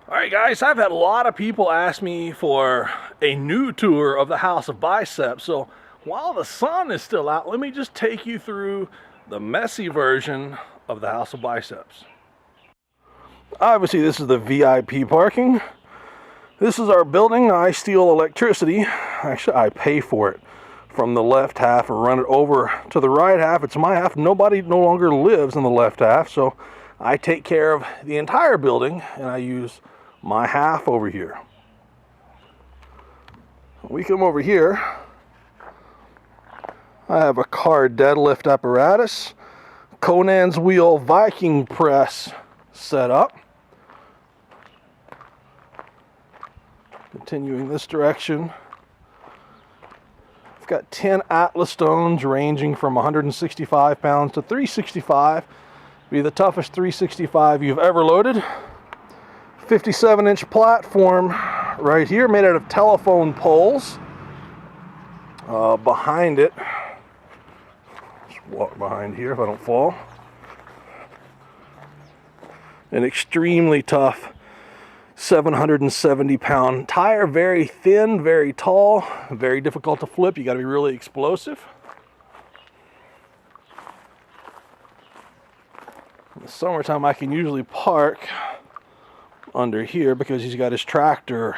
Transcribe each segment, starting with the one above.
Alright guys, I've had a lot of people ask me for a new tour of the House of Biceps, so while the sun is still out, let me just take you through the messy version of the House of Biceps. Obviously this is the VIP parking. This is our building. I steal electricity. Actually, I pay for it from the left half and run it over to the right half. It's my half. Nobody no longer lives in the left half, so I take care of the entire building and I use my half over here. We come over here. I have a car deadlift apparatus, Conan's wheel Viking press set up. Continuing this direction, I've got 10 Atlas stones ranging from 165 pounds to 365. Be the toughest 365 you've ever loaded. 57-inch platform right here, made out of telephone poles. Behind it, just walk behind here if I don't fall. An extremely tough 770-pound tire, very thin, very tall, very difficult to flip. You got to be really explosive. In the summertime, I can usually park under here because he's got his tractor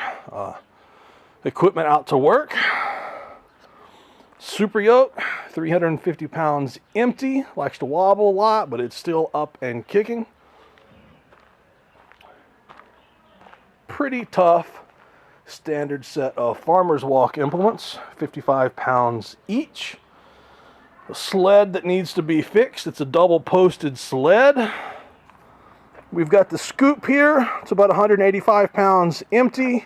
equipment out to work. Super Yoke, 350 pounds empty, likes to wobble a lot, but it's still up and kicking. Pretty tough standard set of farmer's walk implements, 55 pounds each. A sled that needs to be fixed. It's a double posted sled. We've got the scoop here. It's about 185 pounds empty.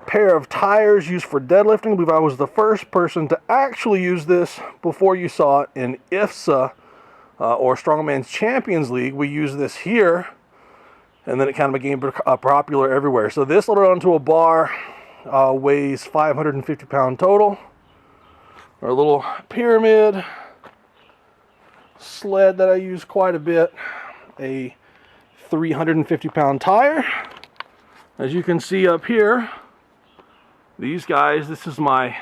Pair of tires used for deadlifting. I believe I was the first person to actually use this before you saw it in IFSA or Strongman's Champions League. We use this here, and then it kind of became popular everywhere. So this loaded onto a bar, weighs 550 pound total. Our little pyramid sled that I use quite a bit, a 350 pound tire. As you can see up here, these guys, this is my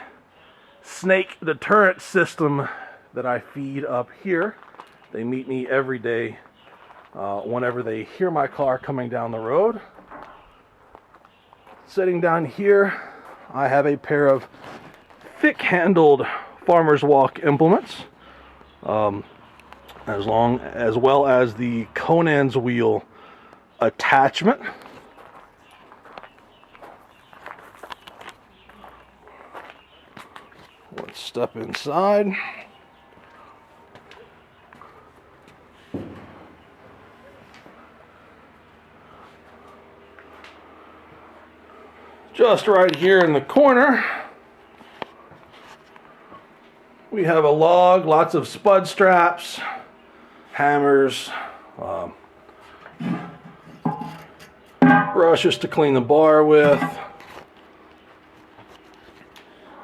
snake deterrent system that I feed up here. They meet me every day whenever they hear my car coming down the road. Sitting down here, I have a pair of thick-handled farmer's walk implements, as well as the Conan's wheel attachment. Let's step inside. Just right here in the corner, we have a log, lots of spud straps, hammers, brushes to clean the bar with,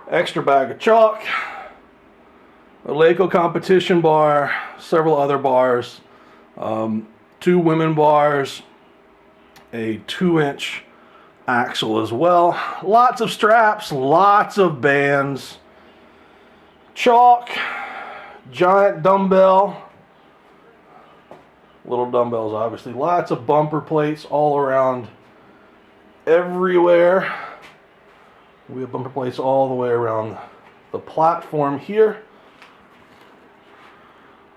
extra bag of chalk, a Lego competition bar, several other bars, 2 women bars, a 2-inch axle as well, lots of straps, lots of bands, chalk, giant dumbbell, little dumbbells obviously, lots of bumper plates all around everywhere. We have bumper plates all the way around the platform here.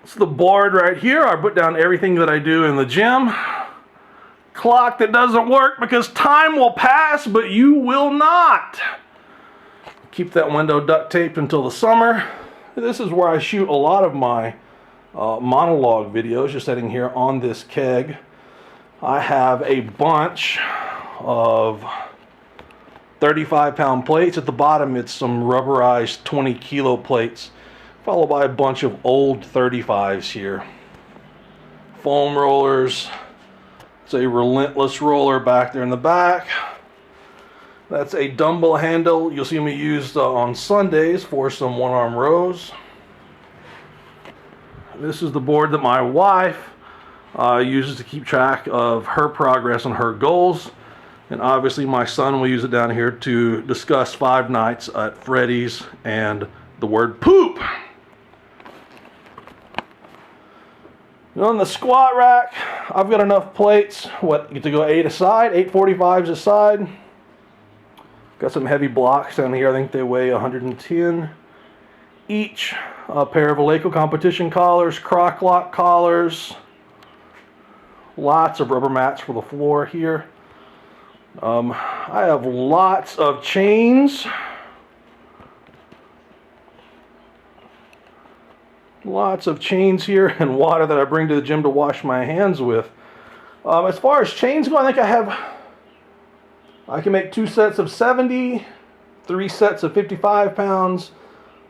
It's the board right here. I put down everything that I do in the gym. Clock that doesn't work because time will pass, but you will not. Keep that window duct taped until the summer. This is where I shoot a lot of my monologue videos, just sitting here on this keg. I have a bunch of 35-pound plates. At the bottom, it's some rubberized 20-kilo plates, followed by a bunch of old 35s here. Foam rollers. It's a relentless roller back there in the back. That's a dumbbell handle you'll see me use on Sundays for some one-arm rows. This is the board that my wife uses to keep track of her progress and her goals. And obviously my son will use it down here to discuss Five Nights at Freddy's and the word poop. On the squat rack, I've got enough plates, get to go 8 aside, 845s aside. Got some heavy blocks down here. I think they weigh 110 each. A pair of Eleiko competition collars, croc lock collars. Lots of rubber mats for the floor here. I have lots of chains. Lots of chains here and water that I bring to the gym to wash my hands with. As far as chains go, I think I can make 2 sets of 70, 3 sets of 55 pounds,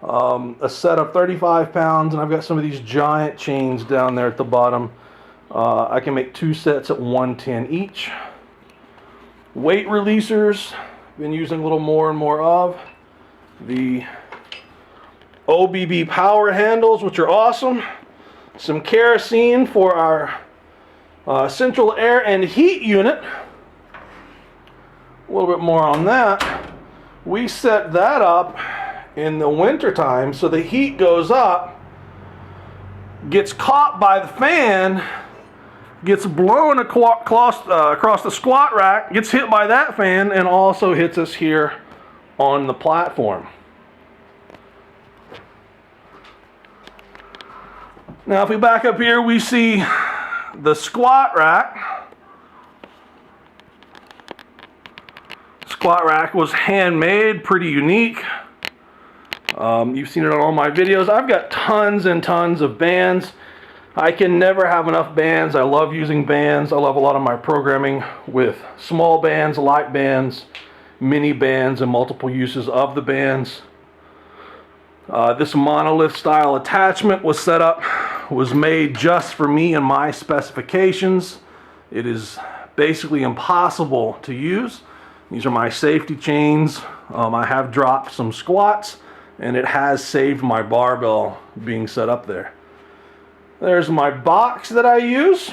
a set of 35 pounds, and I've got some of these giant chains down there at the bottom. I can make 2 sets at 110 each. Weight releasers, been using a little more and more of. The OBB power handles, which are awesome. Some kerosene for our central air and heat unit. A little bit more on that. We set that up in the winter time so the heat goes up, gets caught by the fan, gets blown across the squat rack, gets hit by that fan, and also hits us here on the platform. Now if we back up here, we see the squat rack. Squat rack was handmade, pretty unique. You've seen it on all my videos. I've got tons and tons of bands. I can never have enough bands. I love using bands. I love a lot of my programming with small bands, light bands, mini bands, and multiple uses of the bands. This monolith style attachment was made just for me and my specifications. It is basically impossible to use. These are my safety chains. I have dropped some squats, and it has saved my barbell being set up there. There's my box that I use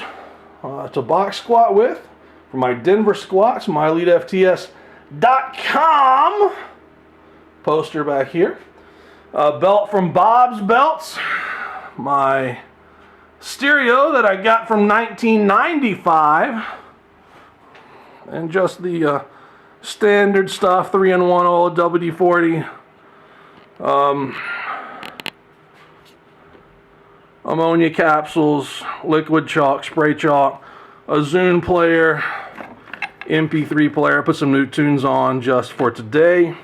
to box squat with for my Denver squats, myEliteFTS.com poster back here. A belt from Bob's Belts, my stereo that I got from 1995, and just the standard stuff, 3-in-1 oil WD-40, ammonia capsules, liquid chalk, spray chalk, a Zune player, MP3 player. Put some new tunes on just for today.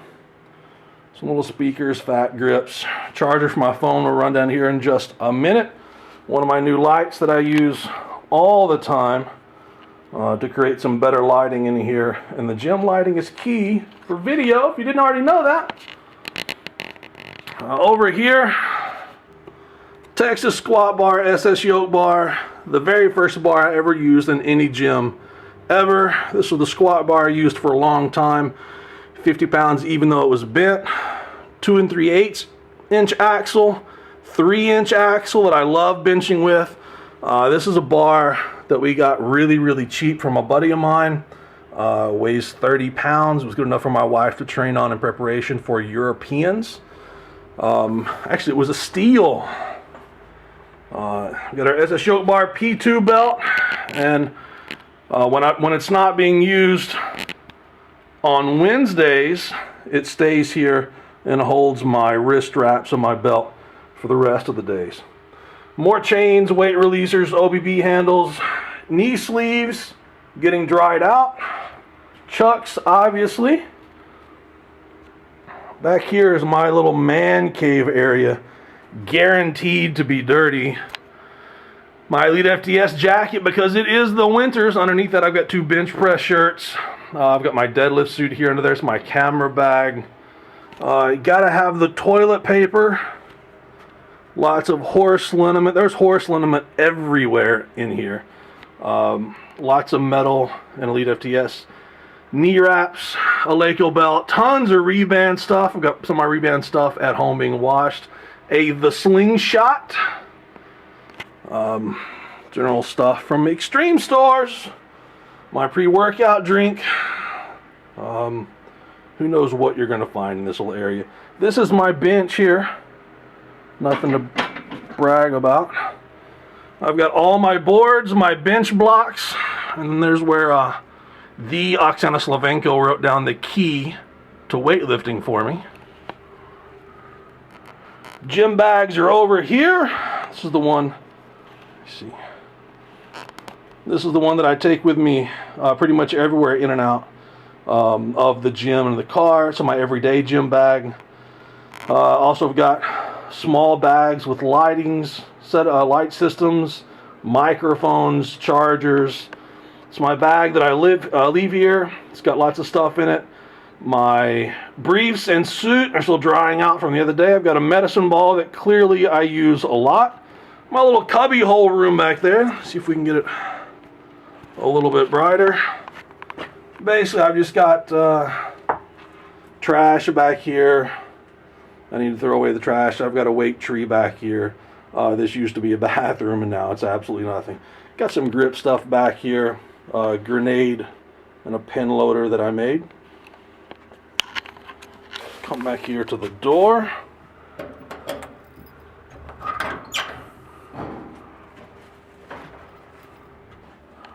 Some little speakers, fat grips, charger for my phone will run down here in just a minute. One of my new lights that I use all the time to create some better lighting in here. And the gym lighting is key for video, if you didn't already know that. Over here, Texas squat bar, SS yoke bar, the very first bar I ever used in any gym ever. This was the squat bar I used for a long time. 50 pounds even though it was bent. 2 3/8 inch axle, 3-inch axle that I love benching with. This is a bar that we got really cheap from a buddy of mine. Weighs 30 pounds. It was good enough for my wife to train on in preparation for Europeans. Actually, it was a steal. We got our SS yoke bar P2 belt, and when it's not being used on Wednesdays, it stays here and holds my wrist wraps on my belt for the rest of the days. More chains, weight releasers, OBB handles, knee sleeves getting dried out, chucks obviously. Back here is my little man cave area, guaranteed to be dirty. My Elite FTS jacket, because it is the winters. Underneath that I've got 2 bench press shirts. I've got my deadlift suit here under there. It's my camera bag. You gotta have the toilet paper. Lots of horse liniment. There's horse liniment everywhere in here. Lots of metal and Elite FTS. Knee wraps, a Eleiko belt, tons of reband stuff. I've got some of my reband stuff at home being washed. The slingshot. General stuff from Extreme Stores. My pre-workout drink. Who knows what you're going to find in this little area. This is my bench here. Nothing to brag about. I've got all my boards, my bench blocks, and then there's where the Oksana Slavenko wrote down the key to weightlifting for me. Gym bags are over here. This is the one, let's see. This is the one that I take with me pretty much everywhere in and out of the gym and the car. It's my everyday gym bag. Also I've got small bags with lightings, light systems, microphones, chargers. It's my bag that I leave here. It's got lots of stuff in it. My briefs and suit are still drying out from the other day. I've got a medicine ball that clearly I use a lot. My little cubby hole room back there. Let's see if we can get it a little bit brighter. Basically, I've just got trash back here. I need to throw away the trash. I've got a weight tree back here. This used to be a bathroom, and now it's absolutely nothing. Got some grip stuff back here. A grenade and a pin loader that I made. Come back here to the door.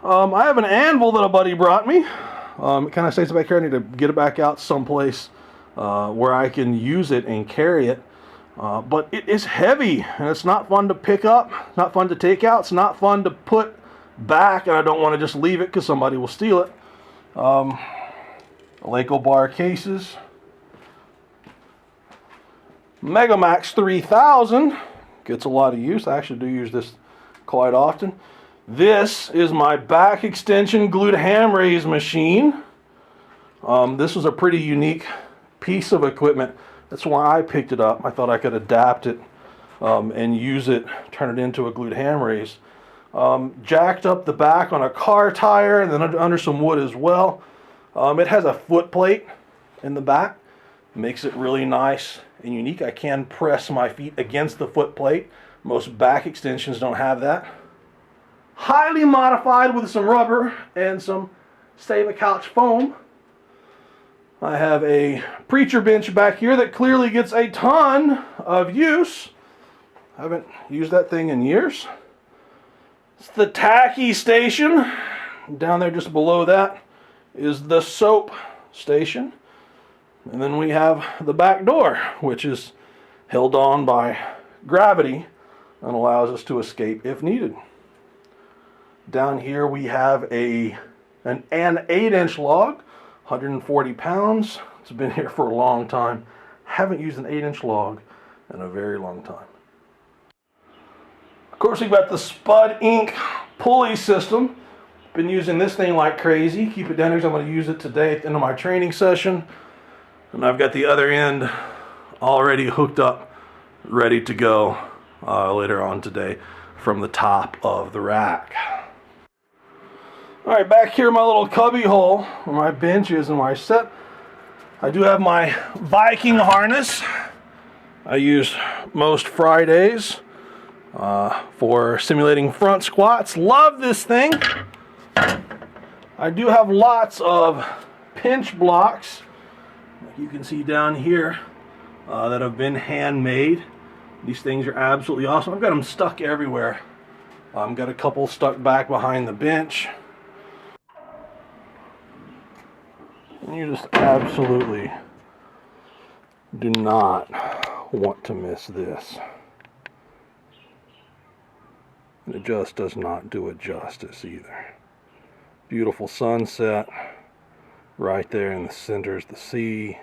I have an anvil that a buddy brought me. It kind of stays back here. I need to get it back out someplace where I can use it and carry it. But it is heavy, and it's not fun to pick up. It's not fun to take out. It's not fun to put back, and I don't want to just leave it because somebody will steal it. Eleiko bar cases. Megamax 3000 gets a lot of use. I actually do use this quite often. This is my back extension Glute-Ham raise machine. This was a pretty unique piece of equipment. That's why I picked it up. I thought I could adapt it and use it, turn it into a Glute-Ham raise. Jacked up the back on a car tire and then under some wood as well. It has a foot plate in the back. Makes it really nice and unique. I can press my feet against the foot plate. Most back extensions don't have that. Highly modified with some rubber and some stay-the-couch foam. I have a preacher bench back here that clearly gets a ton of use. I haven't used that thing in years. It's the tacky station. Down there just below that is the soap station. And then we have the back door, which is held on by gravity and allows us to escape if needed. Down here we have an 8-inch log, 140 pounds. It's been here for a long time. Haven't used an 8-inch log in a very long time. Of course, we've got the Spud Inc. pulley system. Been using this thing like crazy. Keep it down here because I'm going to use it today at the end of my training session. And I've got the other end already hooked up, ready to go later on today from the top of the rack. Alright, back here in my little cubby hole where my bench is and where I sit, I do have my Viking Harness. I use most Fridays for simulating front squats. Love this thing. I do have lots of pinch blocks, like you can see down here, that have been handmade. These things are absolutely awesome. I've got them stuck everywhere. I've got a couple stuck back behind the bench. And you just absolutely do not want to miss this. And it just does not do it justice either. Beautiful sunset. Right there in the center is the sea.